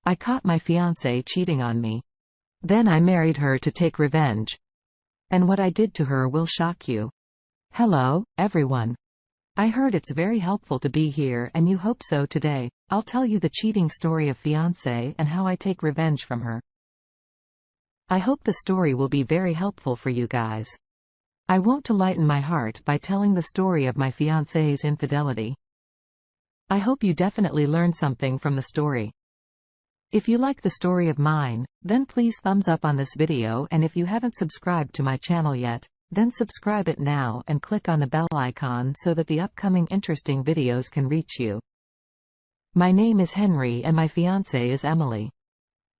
I caught my fiance cheating on me. Then I married her to take revenge. And what I did to her will shock you. Hello, everyone. I heard it's very helpful to be here and you hope so today. I'll tell you the cheating story of fiance and how I take revenge from her. I hope the story will be very helpful for you guys. I want to lighten my heart by telling the story of my fiance's infidelity. I hope you definitely learned something from the story. If you like the story of mine, then please thumbs up on this video, and if you haven't subscribed to my channel yet, then subscribe it now and click on the bell icon so that the upcoming interesting videos can reach you. My name is Henry and my fiancée is Emily.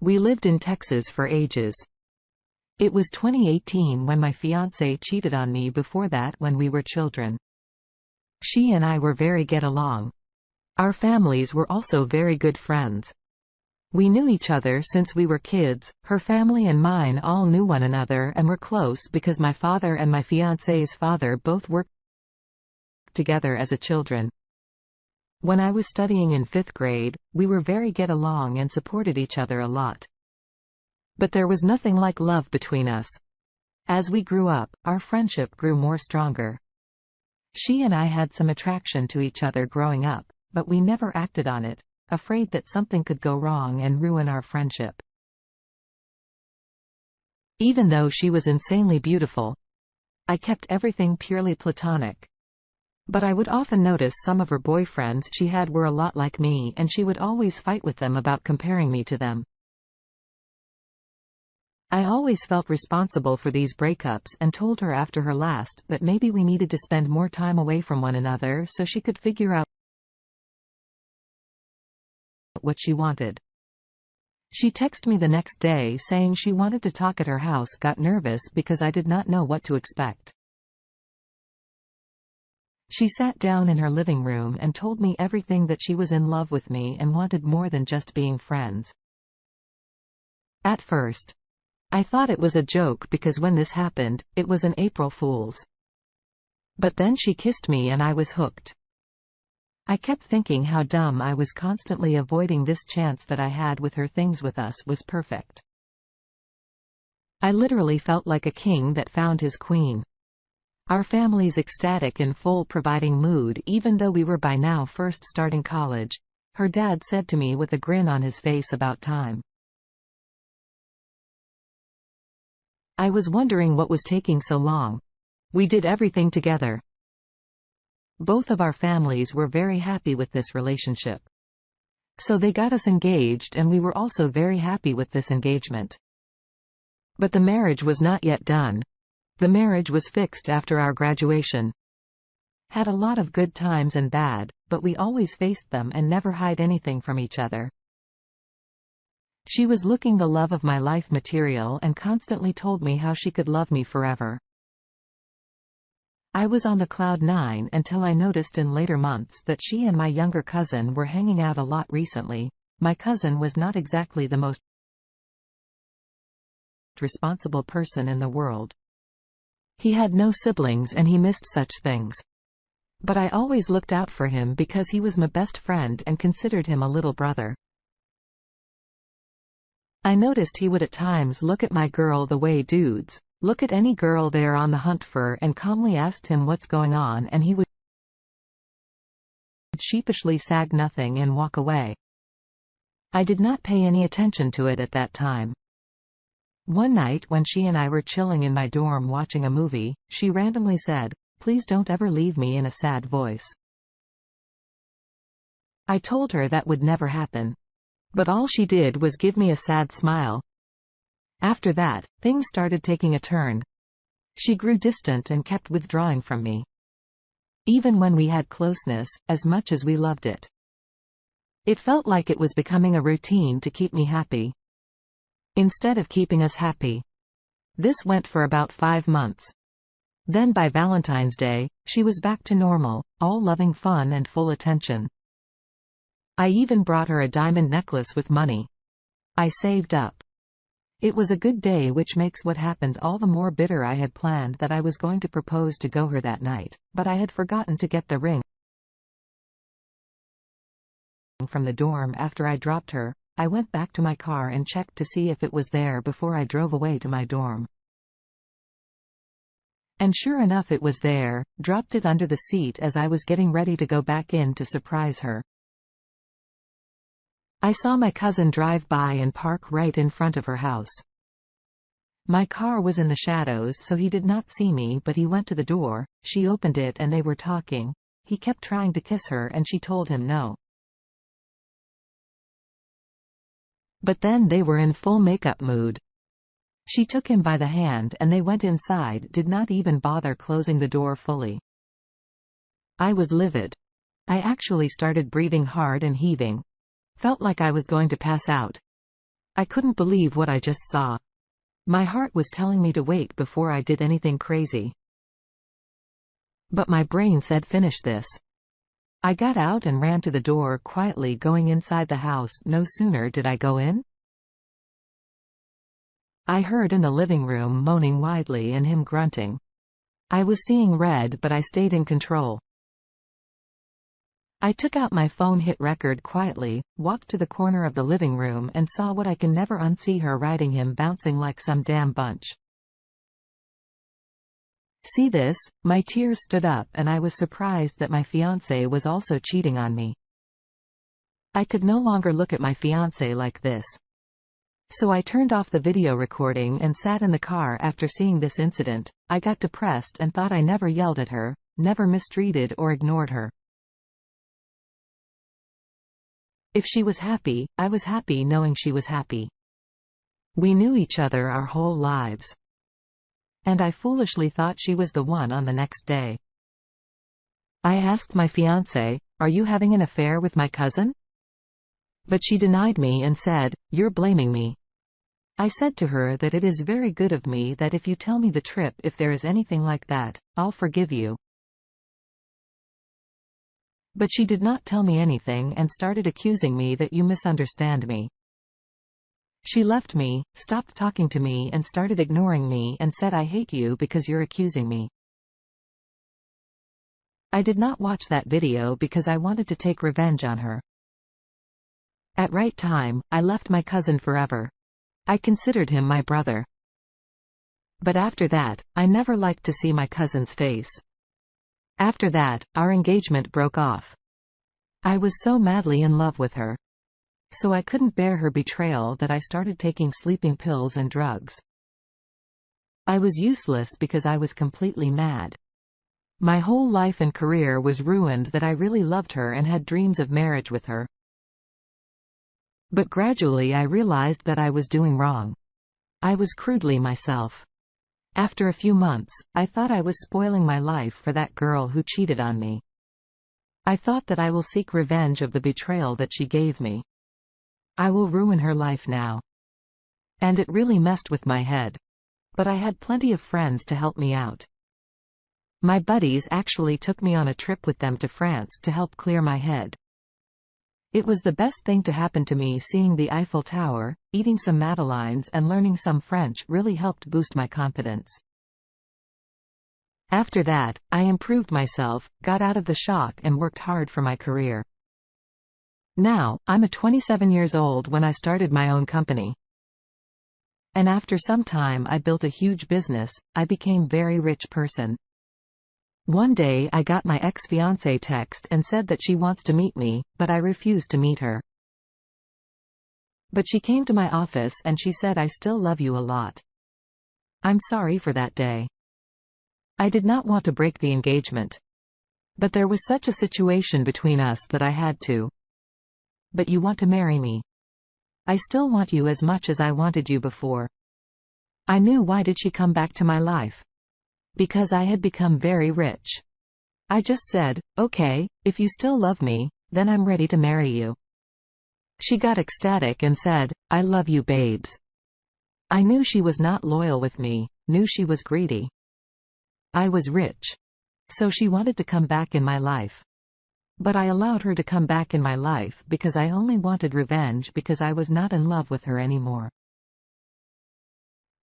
We lived in Texas for ages. It was 2018 when my fiancé cheated on me. Before that, when we were children. She and I were very get along. Our families were also very good friends. We knew each other since we were kids. Her family and mine all knew one another and were close because my father and my fiancé's father both worked together as a children. When I was studying in 5th grade, we were very get along and supported each other a lot. But there was nothing like love between us. As we grew up, our friendship grew more stronger. She and I had some attraction to each other growing up, but we never acted on it, afraid that something could go wrong and ruin our friendship. Even though she was insanely beautiful, I kept everything purely platonic. But I would often notice some of her boyfriends she had were a lot like me, and she would always fight with them about comparing me to them. I always felt responsible for these breakups and told her after her last that maybe we needed to spend more time away from one another so she could figure out what she wanted. She texted me the next day saying she wanted to talk at her house. Got nervous because I did not know what to expect. She sat down in her living room and told me everything, that she was in love with me and wanted more than just being friends. At first, I thought it was a joke because when this happened, it was an April Fool's. But then she kissed me and I was hooked. I kept thinking how dumb I was, constantly avoiding this chance that I had with her. Things with us was perfect. I literally felt like a king that found his queen. Our family's ecstatic in full providing mood, even though we were by now first starting college. Her dad said to me with a grin on his face, "About time." I was wondering what was taking so long. We did everything together. Both of our families were very happy with this relationship. So they got us engaged, and we were also very happy with this engagement. But the marriage was not yet done. The marriage was fixed after our graduation. Had a lot of good times and bad, but we always faced them and never hide anything from each other. She was looking the love of my life material and constantly told me how she could love me forever. I was on the cloud 9 until I noticed in later months that she and my younger cousin were hanging out a lot recently. My cousin was not exactly the most responsible person in the world. He had no siblings and he missed such things. But I always looked out for him because he was my best friend and considered him a little brother. I noticed he would at times look at my girl the way dudes look at any girl they're on the hunt for, and calmly asked him what's going on, and he would sheepishly sag nothing and walk away. I did not pay any attention to it at that time. One night when she and I were chilling in my dorm watching a movie, she randomly said, "Please don't ever leave me," in a sad voice. I told her that would never happen. But all she did was give me a sad smile. After that, things started taking a turn. She grew distant and kept withdrawing from me. Even when we had closeness, as much as we loved it. It felt like it was becoming a routine to keep me happy, instead of keeping us happy. This went for about 5 months. Then by Valentine's Day, she was back to normal, all loving fun and full attention. I even brought her a diamond necklace with money I saved up. It was a good day, which makes what happened all the more bitter. I had planned that I was going to propose to her that night, but I had forgotten to get the ring from the dorm after I dropped her. I went back to my car and checked to see if it was there before I drove away to my dorm. And sure enough, it was there, dropped it under the seat as I was getting ready to go back in to surprise her. I saw my cousin drive by and park right in front of her house. My car was in the shadows, so he did not see me, but he went to the door, she opened it and they were talking. He kept trying to kiss her and she told him no. But then they were in full makeup mood. She took him by the hand and they went inside, did not even bother closing the door fully. I was livid. I actually started breathing hard and heaving. Felt like I was going to pass out. I couldn't believe what I just saw. My heart was telling me to wait before I did anything crazy. But my brain said finish this. I got out and ran to the door quietly, going inside the house. No sooner did I go in, I heard in the living room moaning widely and him grunting. I was seeing red, but I stayed in control. I took out my phone, hit record quietly, walked to the corner of the living room and saw what I can never unsee, her riding him, bouncing like some damn bunch. See this? My tears stood up and I was surprised that my fiance was also cheating on me. I could no longer look at my fiance like this. So I turned off the video recording and sat in the car. After seeing this incident, I got depressed and thought I never yelled at her, never mistreated or ignored her. If she was happy, I was happy knowing she was happy. We knew each other our whole lives. And I foolishly thought she was the one on the next day. I asked my fiancé, "Are you having an affair with my cousin?" But she denied me and said, "You're blaming me." I said to her that it is very good of me, that if you tell me the trip, if there is anything like that, I'll forgive you. But she did not tell me anything and started accusing me that you misunderstand me. She left me, stopped talking to me and started ignoring me and said, "I hate you because you're accusing me." I did not watch that video because I wanted to take revenge on her. At right time, I left my cousin forever. I considered him my brother. But after that, I never liked to see my cousin's face. After that, our engagement broke off. I was so madly in love with her. So I couldn't bear her betrayal that I started taking sleeping pills and drugs. I was useless because I was completely mad. My whole life and career was ruined, that I really loved her and had dreams of marriage with her. But gradually I realized that I was doing wrong. I was crudely myself. After a few months, I thought I was spoiling my life for that girl who cheated on me. I thought that I will seek revenge of the betrayal that she gave me. I will ruin her life now. And it really messed with my head. But I had plenty of friends to help me out. My buddies actually took me on a trip with them to France to help clear my head. It was the best thing to happen to me. Seeing the Eiffel Tower, eating some madeleines and learning some French really helped boost my confidence. After that, I improved myself, got out of the shock and worked hard for my career. Now, I'm 27 years old when I started my own company. And after some time I built a huge business, I became very rich person. One day I got my ex-fiancée text and said that she wants to meet me, but I refused to meet her. But she came to my office and she said, "I still love you a lot." I'm sorry for that day. I did not want to break the engagement. But there was such a situation between us that I had to. "But you want to marry me?" "I still want you as much as I wanted you before." I knew why did she come back to my life. Because I had become very rich. I just said, "Okay, if you still love me, then I'm ready to marry you." She got ecstatic and said, "I love you, babes." I knew she was not loyal with me, knew she was greedy. I was rich. So she wanted to come back in my life. But I allowed her to come back in my life because I only wanted revenge, because I was not in love with her anymore.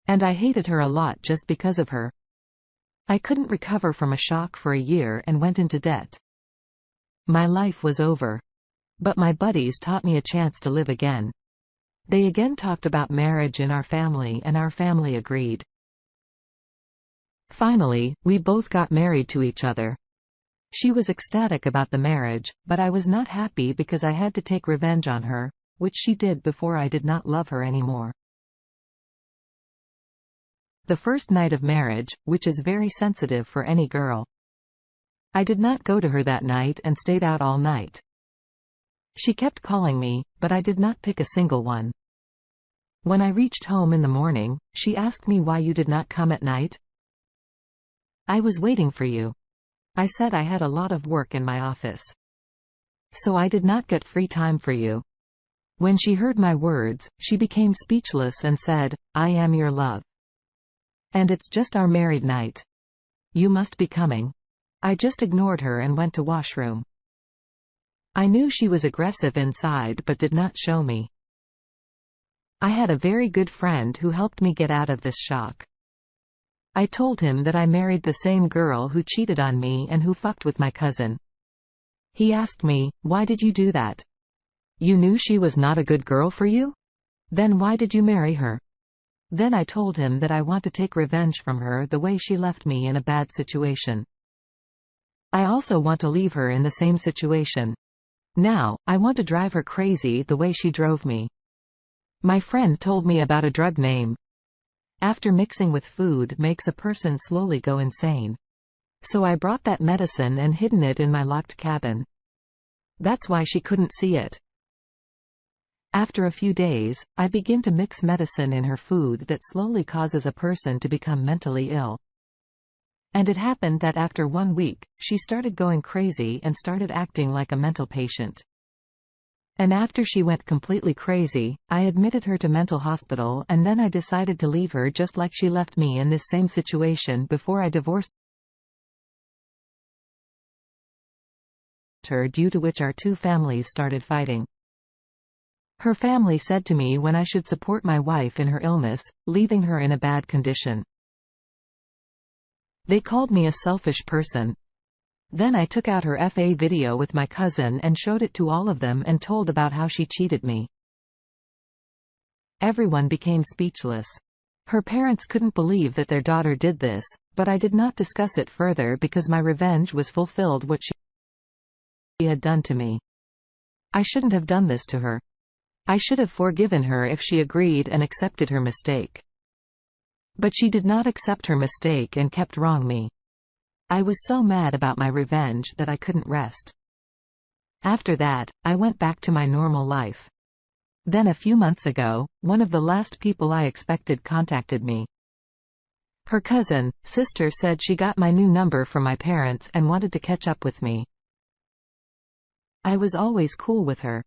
And I hated her a lot just because of her. I couldn't recover from a shock for a year and went into debt. My life was over. But my buddies taught me a chance to live again. They again talked about marriage in our family and our family agreed. Finally, we both got married to each other. She was ecstatic about the marriage, but I was not happy because I had to take revenge on her, which she did before I did not love her anymore. The first night of marriage, which is very sensitive for any girl. I did not go to her that night and stayed out all night. She kept calling me, but I did not pick a single one. When I reached home in the morning, she asked me why you did not come at night. I was waiting for you. I said I had a lot of work in my office. So I did not get free time for you. When she heard my words, she became speechless and said, I am your love. And it's just our married night. You must be coming. I just ignored her and went to washroom. I knew she was aggressive inside but did not show me. I had a very good friend who helped me get out of this shock. I told him that I married the same girl who cheated on me and who fucked with my cousin. He asked me, why did you do that? You knew she was not a good girl for you? Then why did you marry her? Then I told him that I want to take revenge from her the way she left me in a bad situation. I also want to leave her in the same situation. Now, I want to drive her crazy the way she drove me. My friend told me about a drug name. After mixing with food makes a person slowly go insane. So I brought that medicine and hidden it in my locked cabin. That's why she couldn't see it. After a few days, I begin to mix medicine in her food that slowly causes a person to become mentally ill. And it happened that after 1 week, she started going crazy and started acting like a mental patient. And after she went completely crazy, I admitted her to mental hospital and then I decided to leave her just like she left me in this same situation before I divorced her, due to which our two families started fighting. Her family said to me when I should support my wife in her illness, leaving her in a bad condition. They called me a selfish person. Then I took out her FA video with my cousin and showed it to all of them and told about how she cheated me. Everyone became speechless. Her parents couldn't believe that their daughter did this, but I did not discuss it further because my revenge was fulfilled what she had done to me. I shouldn't have done this to her. I should have forgiven her if she agreed and accepted her mistake. But she did not accept her mistake and kept wronging me. I was so mad about my revenge that I couldn't rest. After that, I went back to my normal life. Then a few months ago, one of the last people I expected contacted me. Her sister said she got my new number from my parents and wanted to catch up with me. I was always cool with her.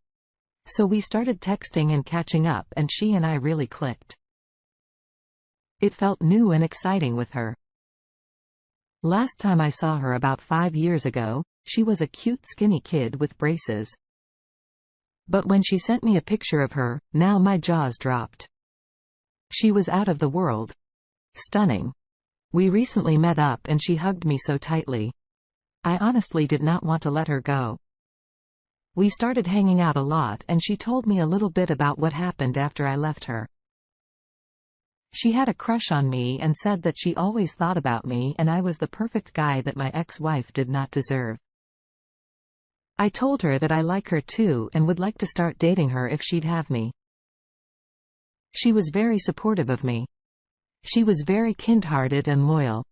So we started texting and catching up and she and I really clicked. It felt new and exciting with her. Last time I saw her about 5 years ago, she was a cute skinny kid with braces. But when she sent me a picture of her, now my jaws dropped. She was out of the world. Stunning. We recently met up and she hugged me so tightly. I honestly did not want to let her go. We started hanging out a lot and she told me a little bit about what happened after I left her. She had a crush on me and said that she always thought about me and I was the perfect guy that my ex-wife did not deserve. I told her that I like her too and would like to start dating her if she'd have me. She was very supportive of me. She was very kind-hearted and loyal.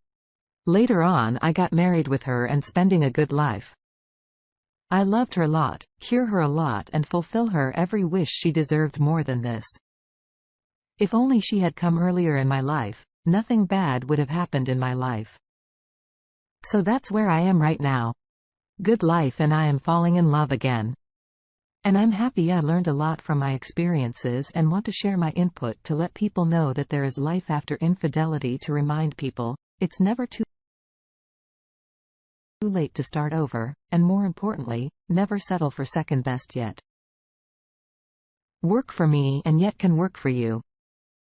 Later on I got married with her and spending a good life. I loved her a lot, cure her a lot and fulfill her every wish. She deserved more than this. If only she had come earlier in my life, nothing bad would have happened in my life. So that's where I am right now. Good life and I am falling in love again. And I'm happy I learned a lot from my experiences and want to share my input to let people know that there is life after infidelity, to remind people, it's never too late to start over, and more importantly, never settle for second best yet. Work for me and yet can work for you.